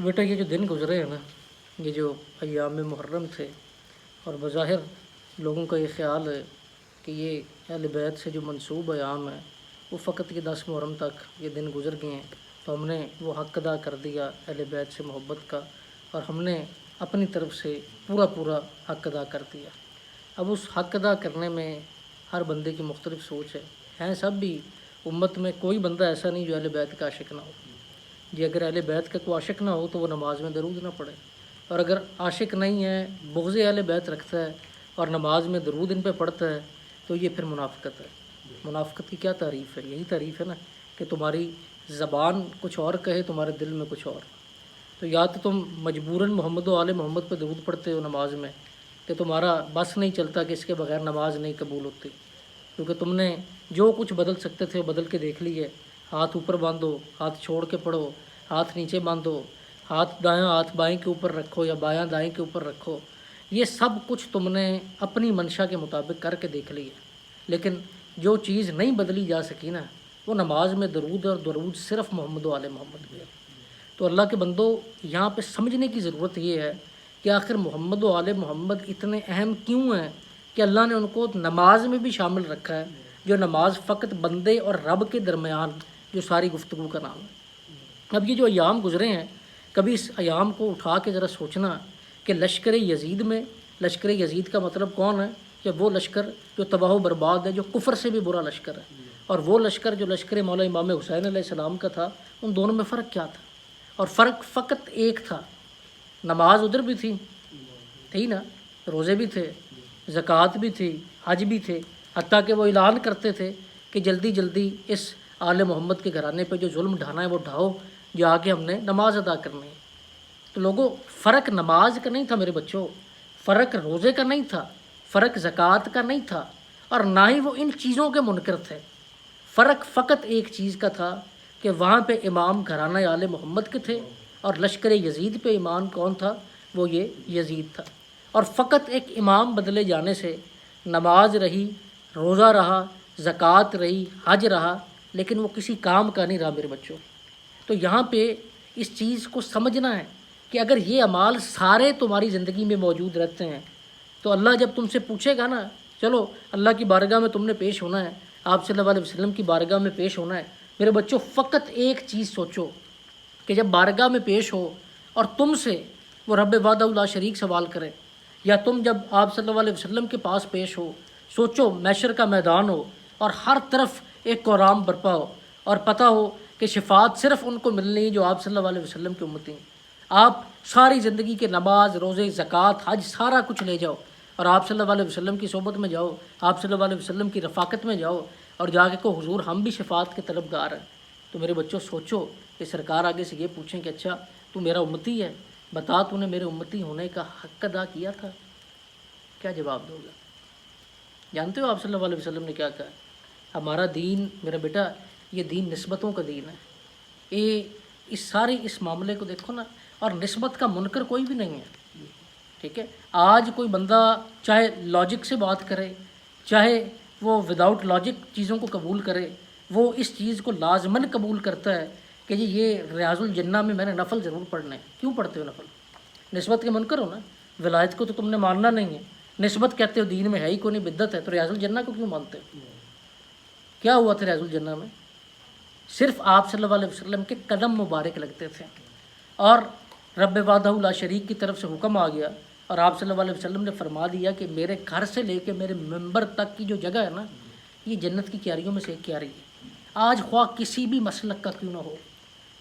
بیٹا یہ جو دن گزرے ہیں نا، یہ جو ایام محرم تھے، اور بظاہر لوگوں کا یہ خیال ہے کہ یہ اہل بیت سے جو منسوب ایام ہے وہ فقط یہ 10 محرم تک یہ دن گزر گئے ہیں، تو ہم نے وہ حق ادا کر دیا اہل بیت سے محبت کا، اور ہم نے اپنی طرف سے پورا حق ادا کر دیا۔ اب اس حق ادا کرنے میں ہر بندے کی مختلف سوچ ہے، ہیں سب بھی امت میں کوئی بندہ ایسا نہیں جو اہل بیت کا عاشق نہ ہو۔ جی اگر اہل بیت کا کوئی عاشق نہ ہو تو وہ نماز میں درود نہ پڑھے، اور اگر عاشق نہیں ہے، بغض اہل بیت رکھتا ہے اور نماز میں درود ان پہ پڑھتا ہے تو یہ پھر منافقت ہے۔ منافقت کی کیا تعریف ہے؟ یہی تعریف ہے نا کہ تمہاری زبان کچھ اور کہے، تمہارے دل میں کچھ اور۔ تو یا تو تم مجبوراً محمد و آل محمد پہ درود پڑھتے ہو نماز میں کہ تمہارا بس نہیں چلتا کہ اس کے بغیر نماز نہیں قبول ہوتی، کیونکہ تم نے جو کچھ بدل سکتے تھے وہ بدل کے دیکھ لی ہے۔ ہاتھ اوپر باندھو، ہاتھ چھوڑ کے پڑھو، ہاتھ نیچے باندھو، ہاتھ دایاں ہاتھ بائیں کے اوپر رکھو یا بایاں دائیں کے اوپر رکھو، یہ سب کچھ تم نے اپنی منشا کے مطابق کر کے دیکھ لی ہے۔ لیکن جو چیز نہیں بدلی جا سکی نا، وہ نماز میں درود، اور درود صرف محمد و آل محمد پہ۔ تو اللہ کے بندو، یہاں پہ سمجھنے کی ضرورت یہ ہے کہ آخر محمد و آل محمد اتنے اہم کیوں ہیں کہ اللہ نے ان کو نماز میں بھی شامل رکھا ہے، جو نماز فقط بندے اور رب کے درمیان جو ساری گفتگو کا نام ہے۔ اب یہ جو ایام گزرے ہیں، کبھی اس ایام کو اٹھا کے ذرا سوچنا کہ لشکر یزید میں، لشکر یزید کا مطلب کون ہے؟ کہ وہ لشکر جو تباہ و برباد ہے، جو کفر سے بھی برا لشکر ہے، اور وہ لشکر جو لشکر مولا امام حسین علیہ السلام کا تھا، ان دونوں میں فرق کیا تھا؟ اور فرق فقط ایک تھا، نماز ادھر بھی تھی نا، روزے بھی تھے، زکوٰۃ بھی تھی، حج بھی تھے، حتیٰ کہ وہ اعلان کرتے تھے کہ جلدی جلدی اس آل محمد کے گھرانے پہ جو ظلم ڈھانا ہے وہ ڈھاؤ، جو آگے ہم نے نماز ادا کرنی ہے۔ تو لوگوں، فرق نماز کا نہیں تھا میرے بچوں، فرق روزے کا نہیں تھا، فرق زکوٰۃ کا نہیں تھا، اور نہ ہی وہ ان چیزوں کے منکر تھے۔ فرق فقط ایک چیز کا تھا کہ وہاں پہ امام گھرانہ آل محمد کے تھے، اور لشکر یزید پہ امام کون تھا؟ وہ یہ یزید تھا۔ اور فقط ایک امام بدلے جانے سے نماز رہی، روزہ رہا، زکوٰۃ رہی، حج رہا، لیکن وہ کسی کام کا نہیں رہا میرے بچوں۔ تو یہاں پہ اس چیز کو سمجھنا ہے کہ اگر یہ اعمال سارے تمہاری زندگی میں موجود رہتے ہیں تو اللہ جب تم سے پوچھے گا نا، چلو اللہ کی بارگاہ میں تم نے پیش ہونا ہے، آپ صلی اللہ علیہ وسلم کی بارگاہ میں پیش ہونا ہے، میرے بچوں فقط ایک چیز سوچو کہ جب بارگاہ میں پیش ہو اور تم سے وہ رب وحدہ لا شریک سوال کرے، یا تم جب آپ صلی اللہ علیہ وسلم کے پاس پیش ہو، سوچو محشر کا میدان ہو اور ہر طرف ایک کوہرام برپا ہو، اور پتہ ہو کہ شفاعت صرف ان کو ملنی ہے جو آپ صلی اللہ علیہ وسلم کی امتی ہیں۔ آپ ساری زندگی کے نماز، روزے، زکوٰۃ، حج سارا کچھ لے جاؤ اور آپ صلی اللہ علیہ وسلم کی صحبت میں جاؤ، آپ صلی اللہ علیہ وسلم کی رفاقت میں جاؤ، اور جا کے کو حضور ہم بھی شفاعت کے طلبگار ہیں۔ تو میرے بچوں سوچو کہ سرکار آگے سے یہ پوچھیں کہ اچھا تو میرا امتی ہے، بتا تو نے میرے امتی ہونے کا حق ادا کیا تھا؟ کیا جواب دو گا؟ جانتے ہو آپ صلی اللہ علیہ وسلم نے کیا کہا؟ ہمارا دین میرا بیٹا یہ دین نسبتوں کا دین ہے۔ اس معاملے کو دیکھو نا، اور نسبت کا منکر کوئی بھی نہیں ہے، ٹھیک ہے؟ آج کوئی بندہ چاہے لاجک سے بات کرے، چاہے وہ وداؤٹ لاجک چیزوں کو قبول کرے، وہ اس چیز کو لازماً قبول کرتا ہے کہ جی یہ ریاض الجنہ میں نے نفل ضرور پڑھنا ہے۔ کیوں پڑھتے ہو نفل؟ نسبت کے منکر ہو نا، ولایت کو تو تم نے ماننا نہیں ہے، نسبت کہتے ہو دین میں ہے ہی کوئی نہیں، بدعت ہے، تو ریاض الجنہ کو کیوں مانتے ہو؟ کیا ہوا تھا ریاض الجنہ میں؟ صرف آپ صلی اللہ علیہ وسلم کے قدم مبارک لگتے تھے، اور رب وحدہ لا شریک کی طرف سے حکم آ گیا، اور آپ صلی اللہ علیہ وسلم نے فرما دیا کہ میرے گھر سے لے کے میرے ممبر تک کی جو جگہ ہے نا، یہ جنت کی کیاریوں میں سے ایک کیاری ہے۔ آج خواہ کسی بھی مسلک کا کیوں نہ ہو،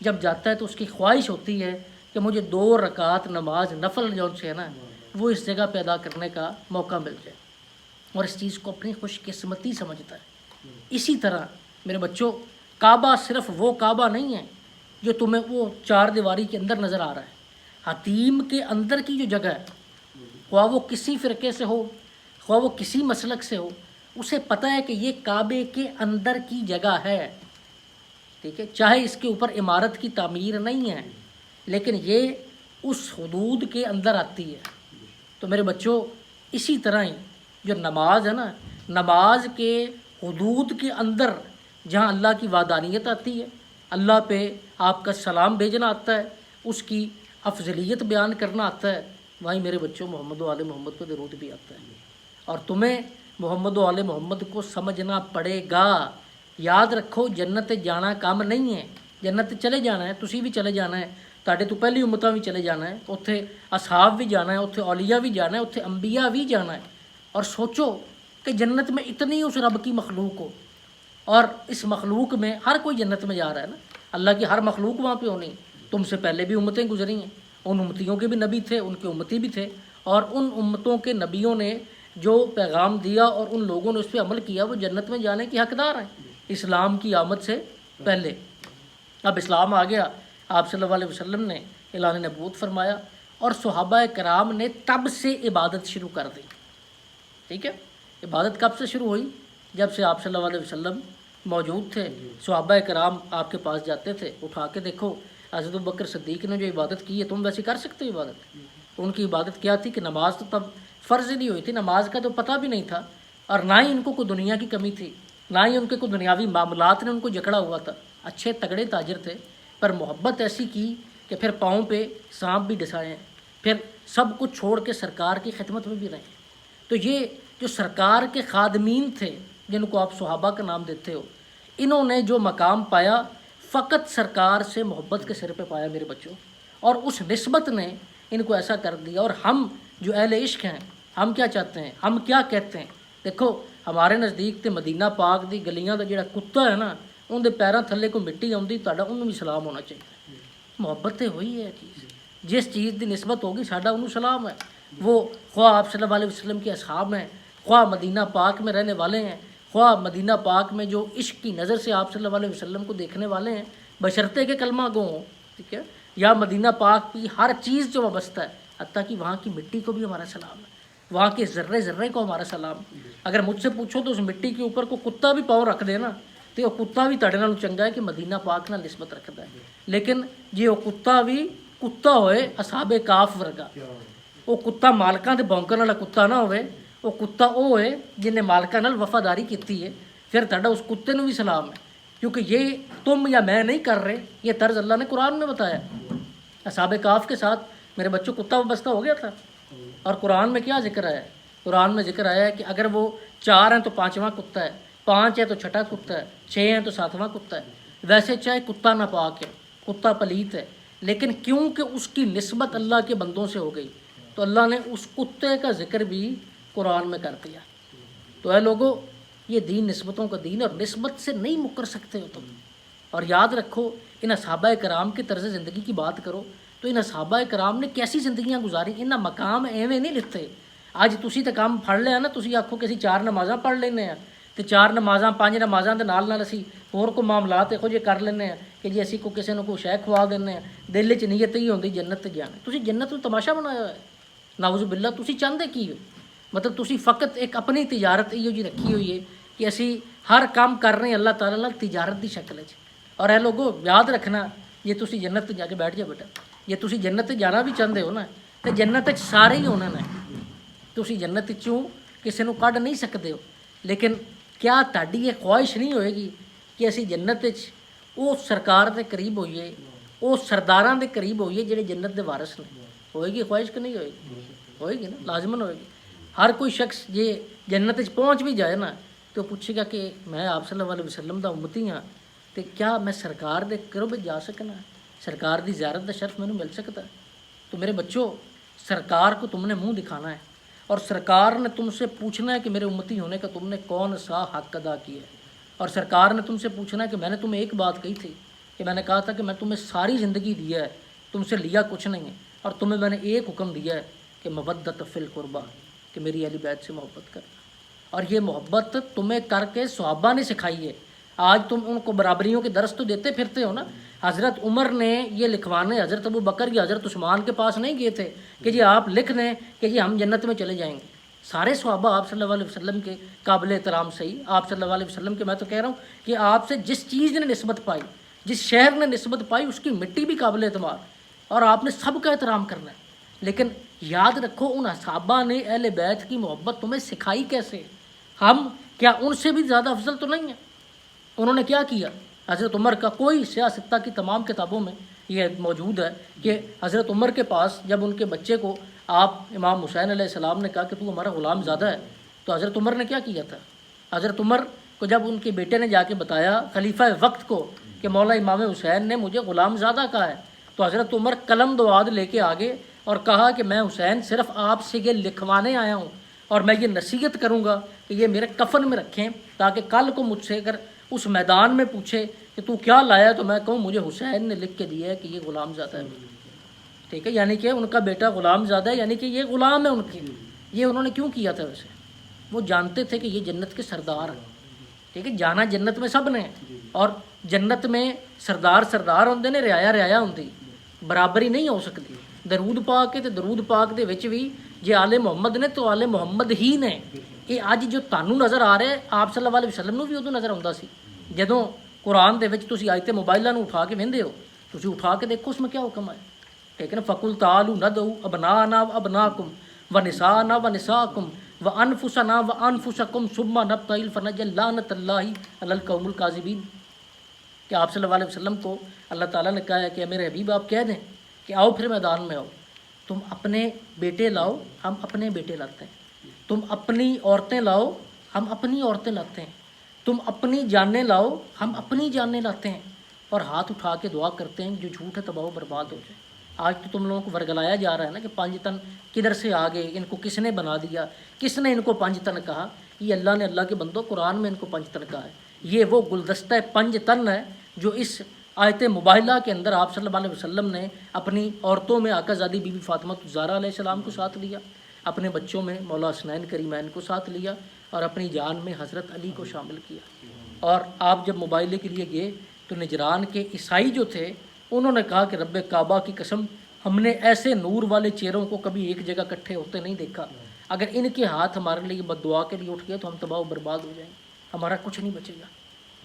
جب جاتا ہے تو اس کی خواہش ہوتی ہے کہ مجھے 2 رکعت نماز نفل جو ہے نا وہ اس جگہ پہ ادا کرنے کا موقع مل جائے، اور اس چیز کو اپنی خوش قسمتی سمجھتا ہے۔ اسی طرح میرے بچوں، کعبہ صرف وہ کعبہ نہیں ہے جو تمہیں وہ 4 دیواری کے اندر نظر آ رہا ہے، حتیم کے اندر کی جو جگہ ہے، خواہ وہ کسی فرقے سے ہو، خواہ وہ کسی مسلک سے ہو، اسے پتہ ہے کہ یہ کعبے کے اندر کی جگہ ہے، ٹھیک ہے؟ چاہے اس کے اوپر عمارت کی تعمیر نہیں ہے، لیکن یہ اس حدود کے اندر آتی ہے۔ تو میرے بچوں، اسی طرح ہی جو نماز ہے نا، نماز کے حدود کے اندر جہاں اللہ کی وحدانیت آتی ہے، اللہ پہ آپ کا سلام بھیجنا آتا ہے، اس کی افضلیت بیان کرنا آتا ہے، وہیں میرے بچوں محمد و آل محمد کو درود بھی آتا ہے، اور تمہیں محمد و آل محمد کو سمجھنا پڑے گا۔ یاد رکھو جنت جانا کام نہیں ہے، جنت چلے جانا ہے، تسی بھی چلے جانا ہے، تاڑے تو پہلی امتاں بھی چلے جانا ہے، اتھے اصحاب بھی جانا ہے، اتھے اولیاء بھی جانا ہے، اتھے انبیاء بھی جانا ہے۔ اور سوچو کہ جنت میں اتنی اس رب کی مخلوق ہو، اور اس مخلوق میں ہر کوئی جنت میں جا رہا ہے نا، اللہ کی ہر مخلوق وہاں پہ ہونی۔ تم سے پہلے بھی امتیں گزری ہیں، ان امتیوں کے بھی نبی تھے، ان کے امتی بھی تھے، اور ان امتوں کے نبیوں نے جو پیغام دیا اور ان لوگوں نے اس پہ عمل کیا، وہ جنت میں جانے کی حقدار ہیں اسلام کی آمد سے پہلے۔ اب اسلام آ گیا، آپ صلی اللہ علیہ وسلم نے اعلان نبوت فرمایا، اور صحابہ کرام نے تب سے عبادت شروع کر دی۔ ٹھیک ہے، عبادت کب سے شروع ہوئی؟ جب سے آپ صلی اللہ علیہ وسلم موجود تھے، صحابہ کرام آپ کے پاس جاتے تھے، اٹھا کے دیکھو حضرت ابوبکر صدیق نے جو عبادت کی ہے، تم ویسے کر سکتے ہو عبادت؟ ان کی عبادت کیا تھی کہ نماز تو تب فرض ہی نہیں ہوئی تھی، نماز کا تو پتہ بھی نہیں تھا، اور نہ ہی ان کو کوئی دنیا کی کمی تھی، نہ ہی ان کے کوئی دنیاوی معاملات نے ان کو جکڑا ہوا تھا۔ اچھے تگڑے تاجر تھے، پر محبت ایسی کی کہ پھر پاؤں پہ سانپ بھی ڈسائے ہیں، پھر سب کچھ چھوڑ کے سرکار کی خدمت میں بھی رہے ہیں۔ تو یہ جو سرکار کے خادمین تھے، جن کو آپ صحابہ کا نام دیتے ہو، انہوں نے جو مقام پایا فقط سرکار سے محبت کے سر پہ پایا میرے بچوں، اور اس نسبت نے ان کو ایسا کر دیا۔ اور ہم جو اہل عشق ہیں، ہم کیا چاہتے ہیں، ہم کیا کہتے ہیں؟ دیکھو ہمارے نزدیک تے مدینہ پاک دی گلیاں دا جڑا کتا ہے نا، ان دے پیراں تھلے کو مٹی آؤندی، تہاڈا انہوں بھی سلام ہونا چاہیے۔ محبت تے ہوئی ہے چیز، جس چیز دی نسبت ہوگی ساڈا انہوں سلام ہے۔ وہ خواہ آپ صلی اللہ علیہ وسلم کے اصحاب ہیں، خواہ مدینہ پاک میں رہنے والے ہیں، خواہ مدینہ پاک میں جو عشق کی نظر سے آپ صلی اللہ علیہ وسلم کو دیکھنے والے ہیں، بشرطے کے کلمہ گو ہوں، ٹھیک ہے، یا مدینہ پاک کی ہر چیز جو وابستہ ہے، حتیٰ کہ وہاں کی مٹی کو بھی ہمارا سلام ہے، وہاں کے ذرے ذرے کو ہمارا سلام۔ اگر مجھ سے پوچھو تو اس مٹی کے اوپر کو کتا بھی پاؤں رکھ دے نا، تو وہ کتا بھی تڑے نال چنگا ہے کہ مدینہ پاک نال نسبت رکھتا ہے۔ لیکن جی وہ کتا بھی کتا ہوئے اصحاب کاف ورگا، وہ کتا مالکاں دے بونکن والا کتا نہ ہوئے، وہ کتا وہ ہوئے جن نے مالکاں نال وفاداری کیتی ہے، پھر تہاڈا اس کتے نو بھی سلام ہے، کیونکہ یہ تم یا میں نہیں کر رہے، یہ طرز اللہ نے قرآن میں بتایا۔ اصحاب کاف کے ساتھ میرے بچوں کتا وابستہ ہو گیا تھا، اور قرآن میں کیا ذکر آیا ہے؟ قرآن میں ذکر آیا ہے کہ اگر وہ 4 ہیں تو 5واں کتا ہے، 5 ہے تو 6واں کتا ہے، 6 ہیں تو 7واں کتا ہے۔ ویسے چاہے کتا ناپاک ہے، کتا پلیت ہے، لیکن کیونکہ اس کی نسبت اللہ کے بندوں سے ہو گئی، تو اللہ نے اس کتے کا ذکر بھی قرآن میں کر دیا۔ تو اے لوگوں، یہ دین نسبتوں کا دین ہے، اور نسبت سے نہیں مکر سکتے ہو تم۔ اور یاد رکھو، ان صحابہ کرام کے طرز زندگی کی بات کرو تو ان صحابہ کرام نے کیسی زندگیاں گزاری، انہاں مقام ایویں نہیں لتے۔ اج تسی تے کام پڑھ لیا نا، تسی آکھو کہ اسی 4 نمازاں پڑھ لینے ہیں، تے 4 نمازاں 5 نمازاں دے نال نال اسی ہور کو معاملات یہو جے کر لینے ہیں کہ جی اسی کو کسی نو کوئی شے کھوا دینے ہیں، دل وچ نیت ہی ہوندی جنت تے جانا۔ تسی جنت نو تماشا بنایا ہوا ہے، نعوذ باللہ۔ تسی چاہندے کی ہو؟ مطلب تسی فقط ایک اپنی تجارت ایو جی رکھی ہوئی ہے کہ اسی ہر کام کر رہے ہیں اللہ تعالیٰ نال تجارت دی شکل وچ۔ اور اے لوگوں یاد رکھنا، یہ تسی جنت تے جا کے بیٹھ جا بیٹا، یہ تسی جنت تے جانا بھی چاہندے ہو نا، تے جنت وچ سارے ہی ہونا نے، تسی جنت چوں کسی نو کڈ نہیں سکتے ہو، لیکن کیا تہاڈی یہ خواہش نہیں ہوئے گی کہ اسی جنت وچ او سرکار دے قریب ہوئیے، او سرداراں دے قریب ہوئیے جڑے جنت دے وارث نے؟ ہوئے گی خواہش کہ نہیں ہوئے گی؟ ہوئے گی نا، لازماً ہوئے گی۔ ہر کوئی شخص یہ جنت وچ پہنچ بھی جائے نا، تو پوچھے گا کہ میں آپ صلی اللہ علیہ وسلم دا امتی ہاں، تو کیا میں سرکار دے قرب جا سکنا، سرکار دی زیارت دا شرف مینوں مل سکتا ہے؟ تو میرے بچوں، سرکار کو تم نے منہ دکھانا ہے، اور سرکار نے تم سے پوچھنا ہے کہ میرے امتی ہونے کا تم نے کون سا حق ادا کیا ہے، اور سرکار نے تم سے پوچھنا ہے کہ میں نے تمہیں ایک بات کہی تھی کہ میں نے کہا تھا کہ میں تمہیں ساری زندگی دیا ہے، تم سے لیا کچھ نہیں ہے، اور تمہیں میں نے ایک حکم دیا ہے کہ مودت فی القربہ، کہ میری اہل بیت سے محبت کرنا۔ اور یہ محبت تمہیں کر کے صحابہ نے سکھائی ہے۔ آج تم ان کو برابریوں کے درس تو دیتے پھرتے ہو نا۔ حضرت عمر نے یہ لکھوانے حضرت ابو بکر یا حضرت عثمان کے پاس نہیں گئے تھے کہ جی آپ لکھ دیں کہ جی ہم جنت میں چلے جائیں گے۔ سارے صحابہ آپ صلی اللہ علیہ وسلم کے قابل احترام صحیح، آپ صلی اللہ علیہ وسلم کے، میں تو کہہ رہا ہوں کہ آپ سے جس چیز نے نسبت پائی، جس شہر نے نسبت پائی، اس کی مٹی بھی قابل اعتماد، اور آپ نے سب کا احترام کرنا ہے۔ لیکن یاد رکھو، ان صحابہ نے اہل بیت کی محبت تمہیں سکھائی کیسے؟ ہم کیا ان سے بھی زیادہ افضل تو نہیں ہیں؟ انہوں نے کیا کیا؟ حضرت عمر کا کوئی سیاستہ کی تمام کتابوں میں یہ موجود ہے کہ حضرت عمر کے پاس جب ان کے بچے کو آپ امام حسین علیہ السلام نے کہا کہ تو ہمارا غلام زادہ ہے، تو حضرت عمر نے کیا کیا تھا؟ حضرت عمر کو جب ان کے بیٹے نے جا کے بتایا خلیفہ وقت کو کہ مولا امام حسین نے مجھے غلام زادہ کہا ہے، تو حضرت عمر قلم دواد لے کے آگے اور کہا کہ میں حسین صرف آپ سے یہ لکھوانے آیا ہوں، اور میں یہ نصیحت کروں گا کہ یہ میرے کفن میں رکھیں، تاکہ کل کو مجھ سے اگر اس میدان میں پوچھے کہ تو کیا لایا تو میں کہوں مجھے حسین نے لکھ کے دیا ہے کہ یہ غلام زادہ ہے۔ ٹھیک ہے، یعنی کہ ان کا بیٹا غلام زادہ ہے، یعنی کہ یہ غلام ہے ان کے۔ یہ انہوں نے کیوں کیا تھا؟ ویسے وہ جانتے تھے کہ یہ جنت کے سردار ہیں۔ ٹھیک ہے، جانا جنت میں سب نے، اور جنت میں سردار ہوندے نے، رعایا ہوندی، برابری نہیں ہو سکتی۔ درود پاک ہے تے درود پاک دے وچ بھی جے آل محمد نے تو آل محمد ہی نے۔ یہ اج جو تانوں نظر آ رہا ہے آپ صلی اللہ علیہ وسلم نو بھی ادوں نظر آਉਂدا سی۔ جدوں قرآن دے وچ تسی آیت موبائلاں نو اٹھا کے ویندے ہو، تسی اٹھا کے دیکھو اس میں کیا حکم ہے۔ ٹھیک ہے نا، فقل تعالوا ندعو ابناءنا وابناءکم ونساءنا ونساءکم وانفسنا وانفسکم ثم نبتہل فنجعل لعنۃ اللہ علی القوم الکاذبین، کہ آپ صلی اللہ علیہ وسلم کو اللہ تعالیٰ نے کہا ہے کہ میرے حبیب آپ کہہ دیں کہ آؤ پھر میدان میں آؤ، تم اپنے بیٹے لاؤ ہم اپنے بیٹے لاتے ہیں، تم اپنی عورتیں لاؤ ہم اپنی عورتیں لاتے ہیں، تم اپنی جانیں لاؤ ہم اپنی جانیں لاتے ہیں، اور ہاتھ اٹھا کے دعا کرتے ہیں جو جھوٹ ہے تباہ و برباد ہو جائے۔ آج تو تم لوگوں کو ورگلایا جا رہا ہے نا کہ 5 تن کدھر سے آ گئے، ان کو کس نے بنا دیا، کس نے ان کو 5 تن کہا؟ یہ اللہ نے اللہ کے بندوں قرآن میں ان کو 5 تن کہا ہے۔ یہ وہ گلدستہ 5 تن ہے جو اس آیت مباہلہ کے اندر آپ صلی اللہ علیہ وسلم نے اپنی عورتوں میں آقا زادی بی بی فاطمہ الزہرا علیہ السلام کو ساتھ لیا، اپنے بچوں میں مولا حسنین کریمین کو ساتھ لیا، اور اپنی جان میں حضرت علی کو شامل کیا۔ اور آپ جب مباہلے کے لیے گئے تو نجران کے عیسائی جو تھے انہوں نے کہا کہ رب کعبہ کی قسم ہم نے ایسے نور والے چہروں کو کبھی ایک جگہ اکٹھے ہوتے نہیں دیکھا، اگر ان کے ہاتھ ہمارے لیے بد دعا کے لیے اٹھ گئے تو ہم تباہ و برباد ہو جائیں گے، ہمارا کچھ نہیں بچے گا۔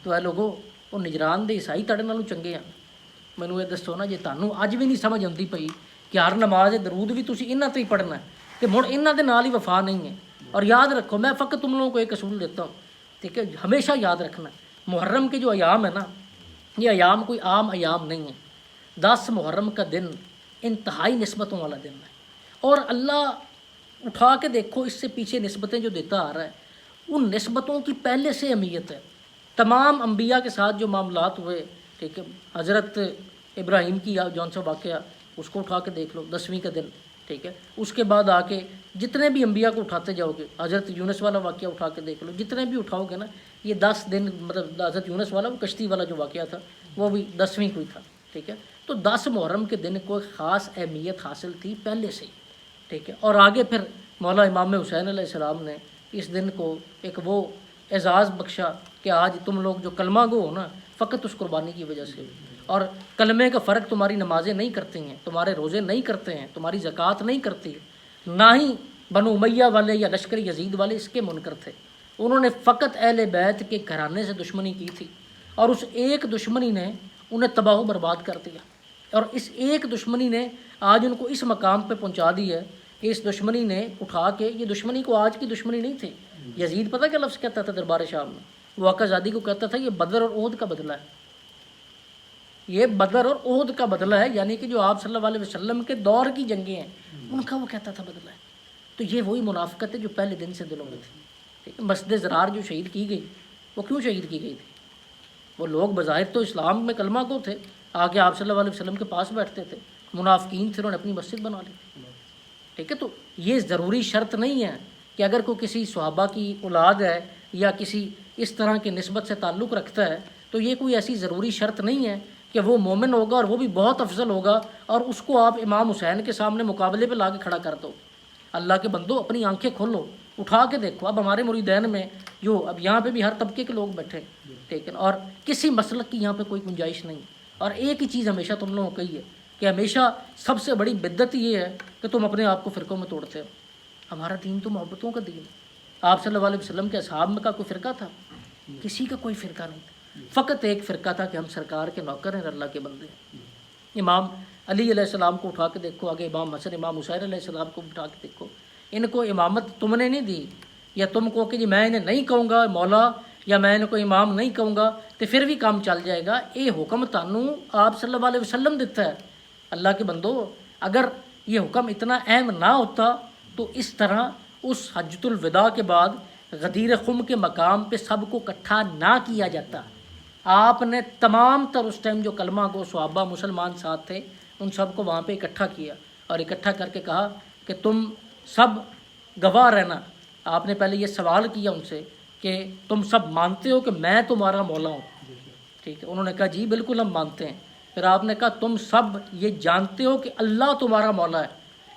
تو اے لوگوں، وہ نجران دے عیسائی تڑے نالوں چنگے ہیں۔ مینوں یہ دسو نا، جے تانوں اج بھی نہیں سمجھ آتی پئی کہ ہر نماز درود بھی تسی انہاں تے ہی پڑھنا ہے تو مڑ انہاں دے نال ہی وفا نہیں ہے۔ اور یاد رکھو، میں فقط تم لوگوں کو ایک اصول دیتا ہوں، ٹھیک ہے، ہمیشہ یاد رکھنا، محرم کے جو ایام ہے نا، یہ ایام کوئی عام ایام نہیں ہے۔ 10 محرم کا دن انتہائی نسبتوں والا دن ہے، اور اللہ اٹھا کے دیکھو اس سے پیچھے نسبتیں جو دیتا آ رہا ہے ان نسبتوں کی پہلے سے اہمیت ہے۔ تمام انبیاء کے ساتھ جو معاملات ہوئے، ٹھیک ہے، حضرت ابراہیم کی جون سا واقعہ اس کو اٹھا کے دیکھ لو، 10ویں کا دن، ٹھیک ہے، اس کے بعد آ کے جتنے بھی انبیاء کو اٹھاتے جاؤ گے، حضرت یونس والا واقعہ اٹھا کے دیکھ لو، جتنے بھی اٹھاؤ گے نا، یہ 10 دن، مطلب حضرت یونس والا وہ کشتی والا جو واقعہ تھا وہ بھی 10ویں کو ہی تھا، ٹھیک ہے۔ تو 10 محرم کے دن کو خاص اہمیت حاصل تھی پہلے سے ہی، ٹھیک ہے، اور آگے پھر مولا امام حسین علیہ السلام نے اس دن کو ایک وہ اعزاز بخشا کہ آج تم لوگ جو کلمہ گو ہو نا، فقط اس قربانی کی وجہ سے، اور کلمے کا فرق تمہاری نمازیں نہیں کرتی ہیں، تمہارے روزے نہیں کرتے ہیں، تمہاری زکوٰۃ نہیں کرتی، نہ ہی بنو امیہ والے یا لشکر یزید والے اس کے منکر تھے۔ انہوں نے فقط اہل بیت کے گھرانے سے دشمنی کی تھی، اور اس ایک دشمنی نے انہیں تباہ و برباد کر دیا، اور اس ایک دشمنی نے آج ان کو اس مقام پہ پہنچا دی ہے کہ اس دشمنی نے اٹھا کے، یہ دشمنی کو آج کی دشمنی نہیں تھی۔ یزید پتہ کیا لفظ کہتا تھا دربار شام میں؟ وہ آقا زادی کو کہتا تھا یہ بدر اور احد کا بدلہ ہے، یہ بدر اور احد کا بدلہ ہے، یعنی کہ جو آپ صلی اللہ علیہ وسلم کے دور کی جنگیں ہیں ان کا وہ کہتا تھا بدلہ ہے۔ تو یہ وہی منافقت ہے جو پہلے دن سے دلوں میں تھی، ٹھیک ہے۔ مسجد زرار جو شہید کی گئی، وہ کیوں شہید کی گئی تھی؟ وہ لوگ بظاہر تو اسلام میں کلمہ کو تھے، آگے آپ صلی اللہ علیہ وسلم کے پاس بیٹھتے تھے، منافقین تھے، انہوں نے اپنی مسجد بنا لی، ٹھیک ہے۔ تو یہ ضروری شرط نہیں ہے کہ اگر کوئی کسی صحابہ کی اولاد ہے یا کسی اس طرح کی نسبت سے تعلق رکھتا ہے تو یہ کوئی ایسی ضروری شرط نہیں ہے کہ وہ مومن ہوگا اور وہ بھی بہت افضل ہوگا اور اس کو آپ امام حسین کے سامنے مقابلے پہ لا کے کھڑا کر دو۔ اللہ کے بندو، اپنی آنکھیں کھولو، اٹھا کے دیکھو۔ اب ہمارے مریدین میں جو اب یہاں پہ بھی ہر طبقے کے لوگ بیٹھے، ٹھیک ہے، اور کسی مسلک کی یہاں پہ کوئی گنجائش نہیں، اور ایک ہی چیز ہمیشہ تم لوگوں کو کہی ہے کہ ہمیشہ سب سے بڑی بدعت یہ ہے کہ تم اپنے آپ کو فرقوں میں توڑتے ہو۔ ہمارا دین تو محبتوں کا دین ہے۔ آپ صلی اللہ علیہ وسلم کے اصحاب میں کا کوئی فرقہ تھا؟ کسی کا کوئی فرقہ نہیں تھا، فقط ایک فرقہ تھا کہ ہم سرکار کے نوکر ہیں، اللہ کے بندے ہیں۔ امام علی علیہ السلام کو اٹھا کے دیکھو، آگے امام حسن، امام حسین علیہ السلام کو اٹھا کے دیکھو، ان کو امامت تم نے نہیں دی، یا تم کو کہ جی میں انہیں نہیں کہوں گا مولا یا میں نے کوئی امام نہیں کہوں گا تو پھر بھی کام چل جائے گا. یہ حکم تانوں آپ صلی اللہ علیہ وسلم دیتا ہے. اللہ کے بندو، اگر یہ حکم اتنا اہم نہ ہوتا تو اس طرح اس حجۃ الوداع کے بعد غدیر خم کے مقام پہ سب کو اکٹھا نہ کیا جاتا. آپ نے تمام تر اس ٹائم جو کلمہ کو صحابہ مسلمان ساتھ تھے ان سب کو وہاں پہ اکٹھا کیا اور اکٹھا کر کے کہا کہ تم سب گواہ رہنا. آپ نے پہلے یہ سوال کیا ان سے کہ تم سب مانتے ہو کہ میں تمہارا مولا ہوں؟ ٹھیک ہے، انہوں نے کہا جی بالکل ہم مانتے ہیں. پھر آپ نے کہا تم سب یہ جانتے ہو کہ اللہ تمہارا مولا ہے؟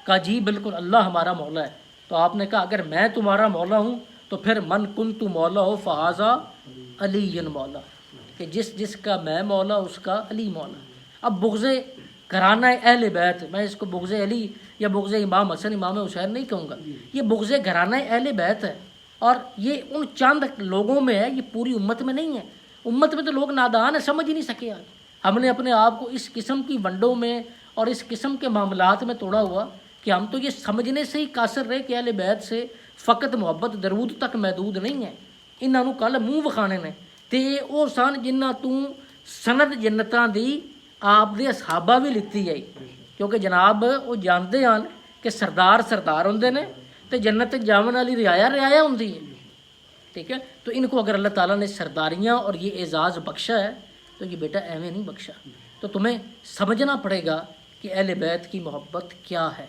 کہا جی بالکل اللہ ہمارا مولا ہے. تو آپ نے کہا اگر میں تمہارا مولا ہوں تو پھر من کنت مولا ہو فہذا علی مولا، کہ جس کا میں مولا اس کا علی مولا. اب بغض گھرانہ اہل بیت، میں اس کو بغض علی یا بغض امام حسن امام حسین نہیں کہوں گا، یہ بغض گھرانہ اہل بیت ہے. اور یہ ان چند لوگوں میں ہے، یہ پوری امت میں نہیں ہے. امت میں تو لوگ نادان ہیں، سمجھ ہی نہیں سکے. آج ہم نے اپنے آپ کو اس قسم کی ونڈوں میں اور اس قسم کے معاملات میں توڑا ہوا کہ ہم تو یہ سمجھنے سے ہی قاصر رہے کہ اہل بیت سے فقط محبت درود تک محدود نہیں ہے. انہوں کل منہ وکھانے نے تے وہ سن جنہ تو سند جنتاں دی آپ دے اصحابہ بھی لیتی ہے، کیونکہ جناب وہ جانتے ہیں کہ سردار ہوندے نے تے جنت جاون والی رعایا ہوندی ہے. ٹھیک ہے، تو ان کو اگر اللہ تعالیٰ نے سرداریاں اور یہ اعزاز بخشا ہے تو یہ بیٹا ایویں نہیں بخشا. تو تمہیں سمجھنا پڑے گا کہ اہل بیت کی محبت کیا ہے.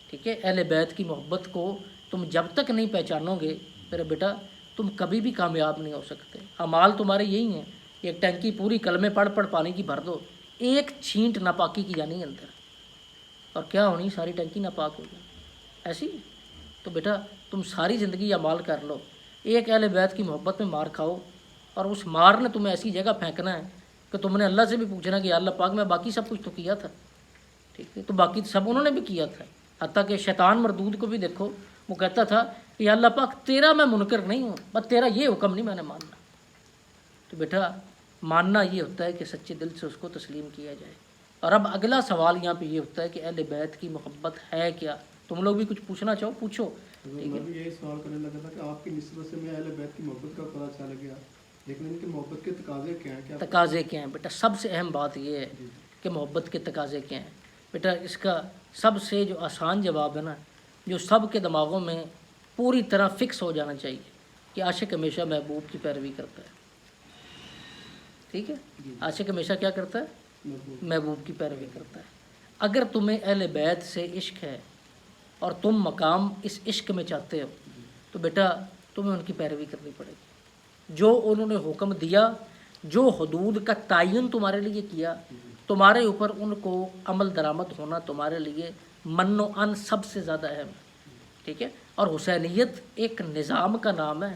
ٹھیک ہے، اہل بیت کی محبت کو تم جب تک نہیں پہچانو گے میرا بیٹا تم کبھی بھی کامیاب نہیں ہو سکتے. اعمال تمہارے یہی ہیں، ایک ٹینکی پوری کلمے پڑھ پانی کی بھر دو، ایک چھینٹ ناپاکی کی جانی اندر، اور کیا ہونی ساری ٹینکی ناپاک ہو جائے ایسی. تو بیٹا تم ساری زندگی اعمال کر لو، ایک اہل بیت کی محبت میں مار کھاؤ، اور اس مار نے تمہیں ایسی جگہ پھینکنا ہے کہ تم نے اللہ سے بھی پوچھنا کہ اللہ پاک میں باقی سب کچھ تو کیا تھا. ٹھیک ہے، تو باقی سب انہوں نے بھی کیا تھا. حتیٰ کہ شیطان مردود کو بھی دیکھو، وہ کہتا تھا کہ اللہ پاک تیرا میں منکر نہیں ہوں، بس تیرا یہ حکم نہیں میں نے ماننا. تو بیٹا ماننا یہ ہوتا ہے کہ سچے دل سے اس کو تسلیم کیا جائے. اور اب اگلا سوال یہاں پہ یہ ہوتا ہے کہ اہل بیت کی محبت ہے کیا. تم لوگ بھی کچھ پوچھنا چاہو پوچھو. میں بھی یہی سوال کرنے لگا تھا کہ آپ کی نسبت سے میں اہل بیت کی محبت کا پتہ چل گیا، لیکن ان کی محبت کے تقاضے کیا ہیں؟ تقاضے کیا ہیں بیٹا؟ سب سے اہم بات یہ ہے کہ محبت کے تقاضے کیا ہیں. بیٹا اس کا سب سے جو آسان جواب ہے نا، جو سب کے دماغوں میں پوری طرح فکس ہو جانا چاہیے کہ عاشق ہمیشہ محبوب کی پیروی کرتا ہے. ٹھیک ہے، عاشق ہمیشہ کیا کرتا ہے؟ محبوب کی پیروی کرتا ہے. اگر تمہیں اہل بیت سے عشق ہے اور تم مقام اس عشق میں چاہتے ہو تو بیٹا تمہیں ان کی پیروی کرنی پڑے گی. جو انہوں نے حکم دیا، جو حدود کا تعین تمہارے لیے کیا، تمہارے اوپر ان کو عمل درآمد ہونا تمہارے لیے من و ان سب سے زیادہ اہم ہے. ٹھیک ہے، اور حسینیت ایک نظام کا نام ہے.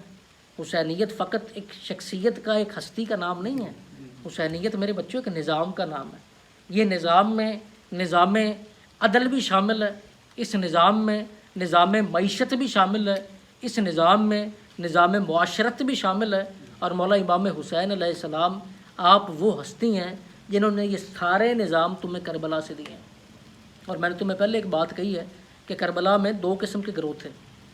حسینیت فقط ایک شخصیت کا، ایک ہستی کا نام نہیں ہے. حسینیت میرے بچوں ایک نظام کا نام ہے. یہ نظام میں نظام عدل بھی شامل ہے، اس نظام میں نظام معیشت بھی شامل ہے، اس نظام میں نظام معاشرت بھی شامل ہے. اور مولا امام حسین علیہ السلام آپ وہ ہستی ہیں جنہوں نے یہ سارے نظام تمہیں کربلا سے دیے ہیں. اور میں نے تمہیں پہلے ایک بات کہی ہے کہ کربلا میں دو قسم کے گروہ تھے.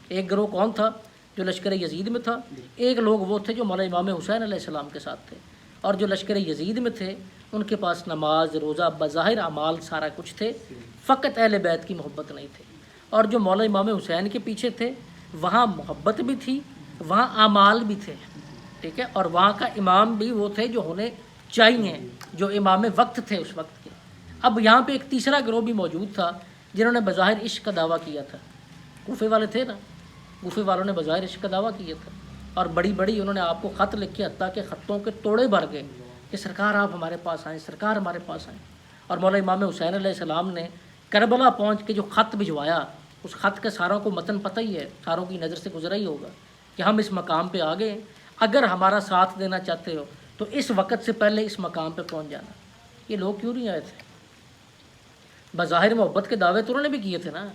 ایک گروہ کون تھا؟ جو لشکر یزید میں تھا. ایک لوگ وہ تھے جو مولا امام حسین علیہ السلام کے ساتھ تھے. اور جو لشکر یزید میں تھے ان کے پاس نماز روزہ بظاہر اعمال سارا کچھ تھے، فقط اہل بیت کی محبت نہیں تھے. اور جو مولا امام حسین کے پیچھے تھے وہاں محبت بھی تھی، وہاں اعمال بھی تھے. ٹھیک ہے، اور وہاں کا امام بھی وہ تھے جو ہونے چاہیے، جو امام وقت تھے اس وقت کے. اب یہاں پہ ایک تیسرا گروہ بھی موجود تھا جنہوں نے بظاہر عشق کا دعویٰ کیا تھا. کوفے والے تھے نا، کوفے والوں نے بظاہر عشق کا دعویٰ کیا تھا، اور بڑی بڑی انہوں نے آپ کو خط لکھ کے حتیٰ کہ خطوں کے توڑے بھر گئے کہ سرکار آپ ہمارے پاس آئیں، سرکار ہمارے پاس آئیں. اور مولا امام حسین علیہ السلام نے کربلا پہنچ کے جو خط بھجوایا، اس خط کے ساروں کو متن پتہ ہی ہے، ساروں کی نظر سے گزرا ہی ہوگا کہ ہم اس مقام پہ آ گئے، اگر ہمارا ساتھ دینا چاہتے ہو تو اس وقت سے پہلے اس مقام پہ پہنچ جانا. یہ لوگ کیوں نہیں آئے تھے؟ بظاہر محبت کے دعوے تو انہوں نے بھی کیے تھے نا،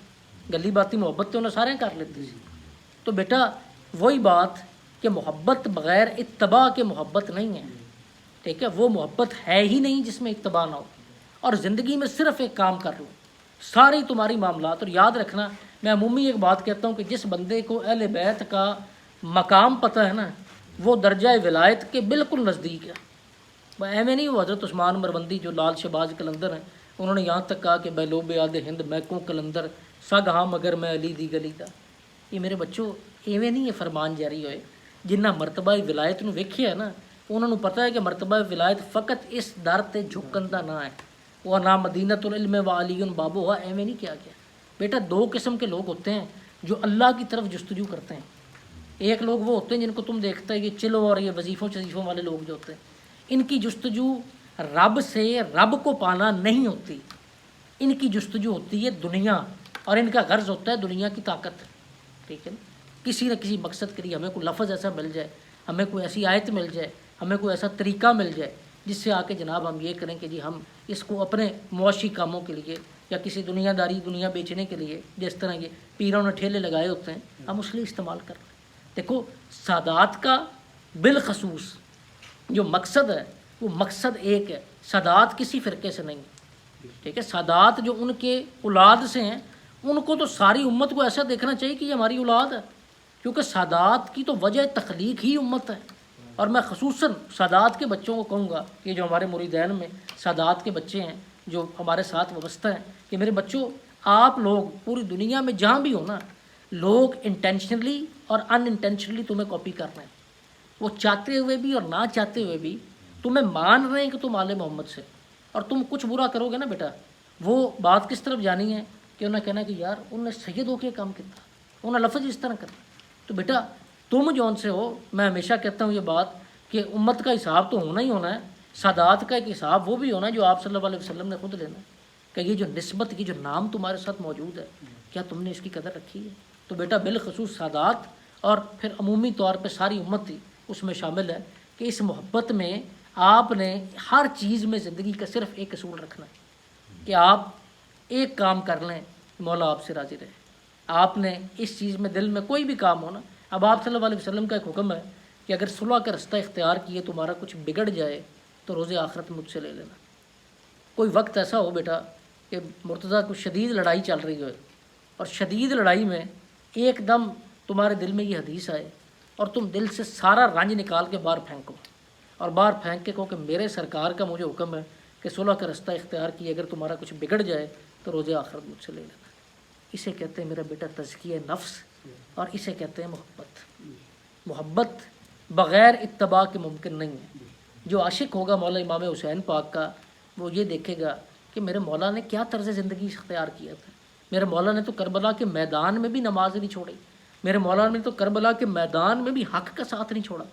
گلی باتی محبت تو انہیں سارے کر لیتے تھے. تو بیٹا وہی بات کہ محبت بغیر اتباع کے محبت نہیں ہے. ٹھیک ہے، وہ محبت ہے ہی نہیں جس میں اتباع نہ ہو. اور زندگی میں صرف ایک کام کر لو، ساری تمہاری معاملات. اور یاد رکھنا، میں عمومی ایک بات کہتا ہوں کہ جس بندے کو اہل بیت کا مقام پتہ ہے نا، وہ درجہ ولایت کے بالکل نزدیک ہے. ایویں نہیں وہ حضرت عثمان مربندی جو لال شہباز کلندر ہیں، انہوں نے یہاں تک کہا کہ بے لوب آد ہند میں کو کلندر سگ ہاں مگر میں علی دی گلی دا. یہ میرے بچوں ایویں نہیں یہ فرمان جاری ہوئے. جنہ مرتبہ ولایت نو ویکھیا ہے نا، انہوں نے پتہ ہے کہ مرتبہ ولایت فقط اس در تے جھکن دا نہ ہے. وہ نہ مدینۃ العلم و علی بابو ہوا، ایویں نہیں کیا گیا. بیٹا دو قسم کے لوگ ہوتے ہیں جو اللہ کی طرف جستجو کرتے ہیں. ایک لوگ وہ ہوتے ہیں جن کو تم دیکھتا ہے یہ چلو اور یہ وظیفوں والے لوگ جو ہوتے ہیں، ان کی جستجو رب سے رب کو پانا نہیں ہوتی. ان کی جستجو ہوتی ہے دنیا، اور ان کا غرض ہوتا ہے دنیا کی طاقت. ٹھیک ہے نا، کسی نہ کسی مقصد کے لیے ہمیں کوئی لفظ ایسا مل جائے، ہمیں کوئی ایسی آیت مل جائے، ہمیں کوئی ایسا طریقہ مل جائے جس سے آ کے جناب ہم یہ کریں کہ جی ہم اس کو اپنے معاشی کاموں کے لیے یا کسی دنیا بیچنے کے لیے، جس طرح یہ پیروں نے ٹھیلے لگائے ہوتے ہیں، ہم اس لیے استعمال کر رہے ہیں. دیکھو سادات کا بالخصوص جو مقصد ہے وہ مقصد ایک ہے. سادات کسی فرقے سے نہیں ہے. ٹھیک ہے، سادات جو ان کے اولاد سے ہیں ان کو تو ساری امت کو ایسا دیکھنا چاہیے کہ یہ ہماری اولاد ہے، کیونکہ سادات کی تو وجہ تخلیق ہی امت ہے. اور میں خصوصاً سادات کے بچوں کو کہوں گا کہ جو ہمارے مریدین میں سادات کے بچے ہیں جو ہمارے ساتھ وابستہ ہیں، کہ میرے بچوں آپ لوگ پوری دنیا میں جہاں بھی ہو نا، لوگ انٹینشنلی اور ان انٹینشنلی تمہیں کاپی کر رہے ہیں. وہ چاہتے ہوئے بھی اور نہ چاہتے ہوئے بھی تمہیں مان رہے ہیں کہ تم آل محمد سے. اور تم کچھ برا کرو گے نا بیٹا، وہ بات کس طرف جانی ہے کہ انہیں کہنا کہ یار انہوں نے سید ہو کے کام کیا، انہیں لفظ اس طرح کرنا. تو بیٹا تم جون سے ہو، میں ہمیشہ کہتا ہوں یہ بات کہ امت کا حساب تو ہونا ہی ہونا ہے. سادات کا ایک حساب وہ بھی ہونا ہے جو آپ صلی اللہ علیہ وسلم نے خود لینا ہے، کہ یہ جو نسبت کی جو نام تمہارے ساتھ موجود ہے، کیا تم نے اس کی قدر رکھی ہے. تو بیٹا بالخصوص سادات اور پھر عمومی طور پہ ساری امت ہی اس میں شامل ہے کہ اس محبت میں آپ نے ہر چیز میں زندگی کا صرف ایک اصول رکھنا ہے کہ آپ ایک کام کر لیں مولا آپ سے راضی رہے. آپ نے اس چیز میں دل میں کوئی بھی کام ہونا، اب آپ صلی اللہ علیہ وسلم کا ایک حکم ہے کہ اگر صلح کا رستہ اختیار کیے تمہارا کچھ بگڑ جائے تو روز آخرت مجھ سے لے لینا. کوئی وقت ایسا ہو بیٹا کہ مرتضیٰ کو شدید لڑائی چل رہی ہو، اور شدید لڑائی میں ایک دم تمہارے دل میں یہ حدیث آئے اور تم دل سے سارا رنج نکال کے باہر پھینکو، اور باہر پھینک کے کہو کہ میرے سرکار کا مجھے حکم ہے کہ صلح کا رستہ اختیار کیے اگر تمہارا کچھ بگڑ جائے تو روز آخرت مجھ سے لے لینا. اسے کہتے ہیں میرا بیٹا تزکیہ نفس، اور اسے کہتے ہیں محبت. محبت بغیر اتباع کے ممکن نہیں ہے. جو عاشق ہوگا مولا امام حسین پاک کا، وہ یہ دیکھے گا کہ میرے مولا نے کیا طرز زندگی اختیار کیا تھا. میرے مولا نے تو کربلا کے میدان میں بھی نماز نہیں چھوڑی. میرے مولا نے تو کربلا کے میدان میں بھی حق کا ساتھ نہیں چھوڑا.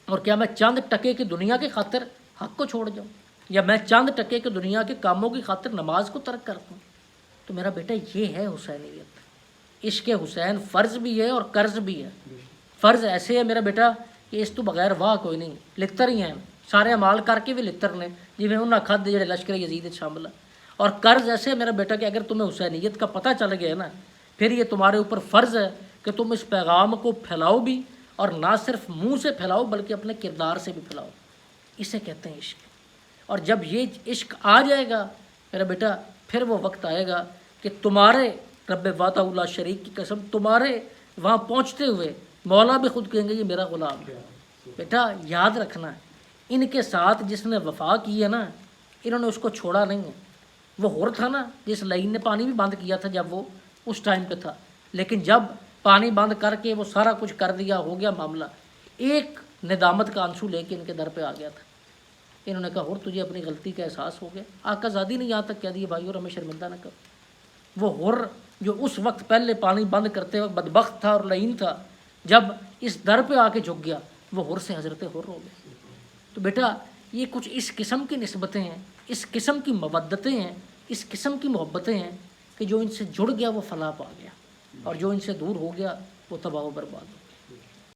اور کیا میں چند ٹکے کی دنیا کی خاطر حق کو چھوڑ جاؤں، یا میں چند ٹکے کے دنیا کے کاموں کی خاطر نماز کو ترک کرتا ہوں؟ تو میرا بیٹا یہ ہے حسینیت. عشق حسین فرض بھی ہے اور قرض بھی ہے. فرض ایسے ہے میرا بیٹا کہ اس تو بغیر واہ کوئی نہیں، لتر ہی ہیں سارے اعمال کر کے بھی لتر نے جی میں انہیں کھد جڑے لشکر یزید شامل ہے. اور قرض ایسے ہے میرا بیٹا کہ اگر تمہیں حسینیت کا پتہ چل گیا نا، پھر یہ تمہارے اوپر فرض ہے کہ تم اس پیغام کو پھیلاؤ بھی، اور نہ صرف منہ سے پھیلاؤ بلکہ اپنے کردار سے بھی پھیلاؤ. اسے کہتے ہیں عشق. اور جب یہ عشق آ جائے گا میرا بیٹا، پھر وہ وقت آئے گا کہ تمہارے رب وحدہ لا شریک کی قسم تمہارے وہاں پہنچتے ہوئے مولا بھی خود کہیں گے یہ میرا غلام ہے. بیٹا یاد رکھنا ہے ان کے ساتھ جس نے وفا کی ہے نا، انہوں نے اس کو چھوڑا نہیں ہے. وہ ہور تھا نا جس لائن نے پانی بھی بند کیا تھا جب وہ اس ٹائم پہ تھا، لیکن جب پانی بند کر کے وہ سارا کچھ کر دیا، ہو گیا معاملہ، ایک ندامت کا آنسو لے کے ان کے در پہ آ گیا تھا. انہوں نے کہا ہور تجھے اپنی غلطی کا احساس ہو گیا. آقا زادی نے یہاں تک کہہ دیا بھائی اور ہمیں شرمندہ نہ کرو. وہ ہور جو اس وقت پہلے پانی بند کرتے وقت بدبخت تھا اور لعین تھا، جب اس در پہ آ کے جھک گیا وہ ہور سے حضرت ہور ہو گئے. تو بیٹا یہ کچھ اس قسم کی نسبتیں ہیں، اس قسم کی مودتیں ہیں، اس قسم کی محبتیں ہیں کہ جو ان سے جڑ گیا وہ فلاح پا گیا، اور جو ان سے دور ہو گیا وہ تباہ و برباد ہو.